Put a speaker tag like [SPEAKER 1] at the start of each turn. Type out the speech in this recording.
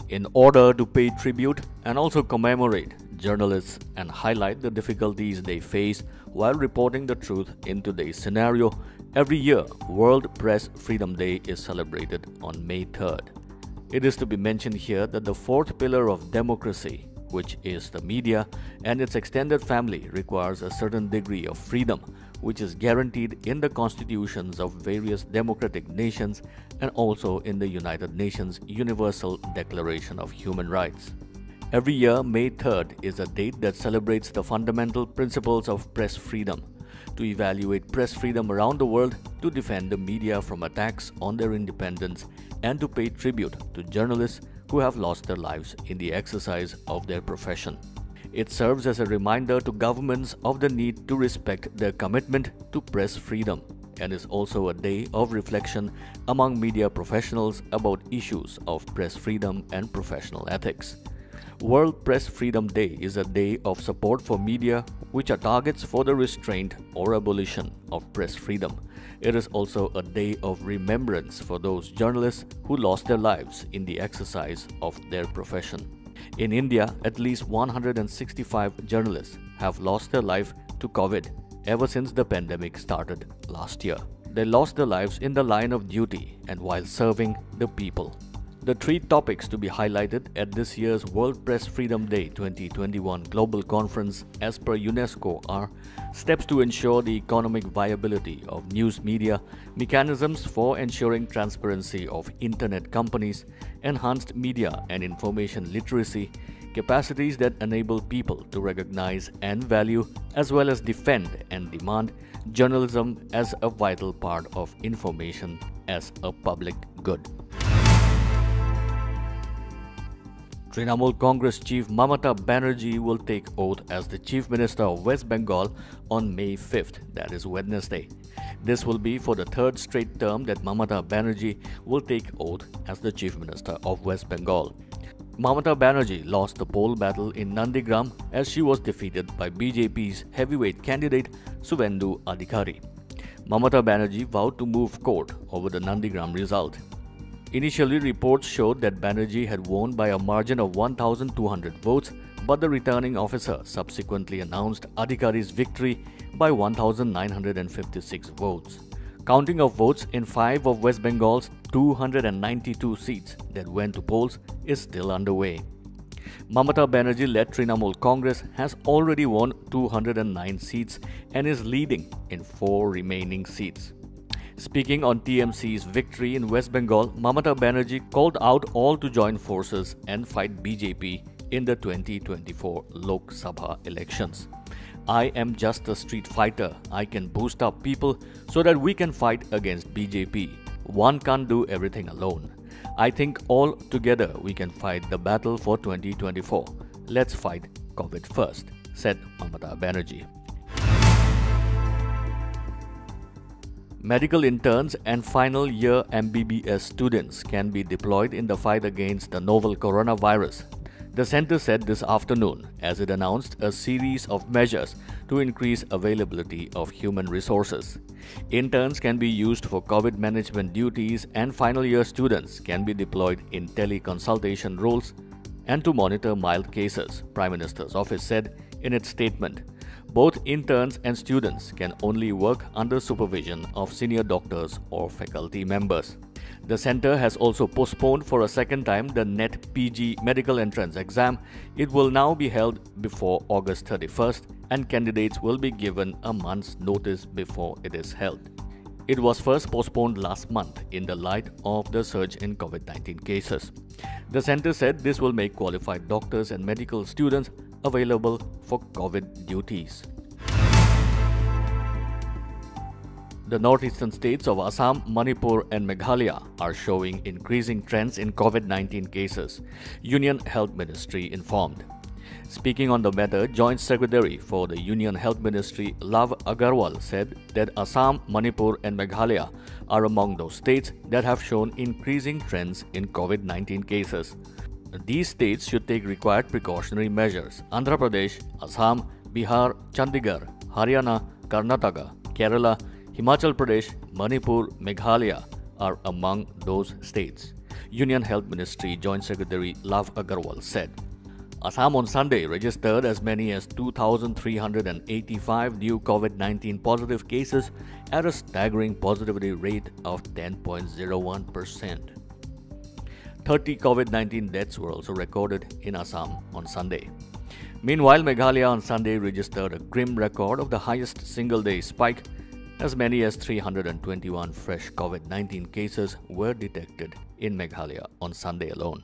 [SPEAKER 1] in order to pay tribute and also commemorate journalists and highlight the difficulties they face while reporting the truth in today's scenario. Every year, World Press Freedom Day is celebrated on May 3rd. It is to be mentioned here that the fourth pillar of democracy, which is the media and its extended family, requires a certain degree of freedom, which is guaranteed in the constitutions of various democratic nations and also in the United Nations Universal Declaration of Human Rights. Every year, May 3rd is a date that celebrates the fundamental principles of press freedom, to evaluate press freedom around the world, to defend the media from attacks on their independence, and to pay tribute to journalists who have lost their lives in the exercise of their profession. It serves as a reminder to governments of the need to respect their commitment to press freedom, and is also a day of reflection among media professionals about issues of press freedom and professional ethics. World Press Freedom Day is a day of support for media which are targets for the restraint or abolition of press freedom. It is also a day of remembrance for those journalists who lost their lives in the exercise of their profession. In India, at least 165 journalists have lost their life to COVID ever since the pandemic started last year. They lost their lives in the line of duty and while serving the people. The three topics to be highlighted at this year's World Press Freedom Day 2021 Global Conference as per UNESCO are steps to ensure the economic viability of news media, mechanisms for ensuring transparency of internet companies, enhanced media and information literacy, capacities that enable people to recognize and value as well as defend and demand journalism as a vital part of information as a public good. Trinamool Congress Chief Mamata Banerjee will take oath as the Chief Minister of West Bengal on May 5th, that is Wednesday. This will be for the third straight term that Mamata Banerjee will take oath as the Chief Minister of West Bengal. Mamata Banerjee lost the poll battle in Nandigram as she was defeated by BJP's heavyweight candidate Suvendu Adhikari. Mamata Banerjee vowed to move court over the Nandigram result. Initially, reports showed that Banerjee had won by a margin of 1,200 votes, but the returning officer subsequently announced Adhikari's victory by 1,956 votes. Counting of votes in 5 of West Bengal's 292 seats that went to polls is still underway. Mamata Banerjee-led Trinamool Congress has already won 209 seats and is leading in 4 remaining seats. Speaking on TMC's victory in West Bengal, Mamata Banerjee called out all to join forces and fight BJP in the 2024 Lok Sabha elections. I am just a street fighter. I can boost up people so that we can fight against BJP. One can't do everything alone. I think all together we can fight the battle for 2024. Let's fight COVID first, said Mamata Banerjee. Medical interns and final year MBBS students can be deployed in the fight against the novel coronavirus. The center said this afternoon as it announced a series of measures to increase availability of human resources. Interns can be used for COVID management duties and final year students can be deployed in teleconsultation roles and to monitor mild cases, Prime Minister's office said in its statement. Both interns and students can only work under supervision of senior doctors or faculty members. The center has also postponed for a second time the NET PG medical entrance exam. It will now be held before August 31st and candidates will be given a month's notice before it is held. It was first postponed last month in the light of the surge in COVID-19 cases. The center said this will make qualified doctors and medical students available for COVID duties. The northeastern states of Assam, Manipur and Meghalaya are showing increasing trends in COVID-19 cases, Union Health Ministry informed. Speaking on the matter, Joint Secretary for the Union Health Ministry Lav Agarwal said that Assam, Manipur and Meghalaya are among those states that have shown increasing trends in COVID-19 cases. These states should take required precautionary measures. Andhra Pradesh, Assam, Bihar, Chandigarh, Haryana, Karnataka, Kerala, Himachal Pradesh, Manipur, Meghalaya are among those states. Union Health Ministry Joint Secretary Love Agarwal said. Assam on Sunday registered as many as 2,385 new COVID-19 positive cases at a staggering positivity rate of 10.01%. 30 COVID-19 deaths were also recorded in Assam on Sunday. Meanwhile, Meghalaya on Sunday registered a grim record of the highest single-day spike. As many as 321 fresh COVID-19 cases were detected in Meghalaya on Sunday alone.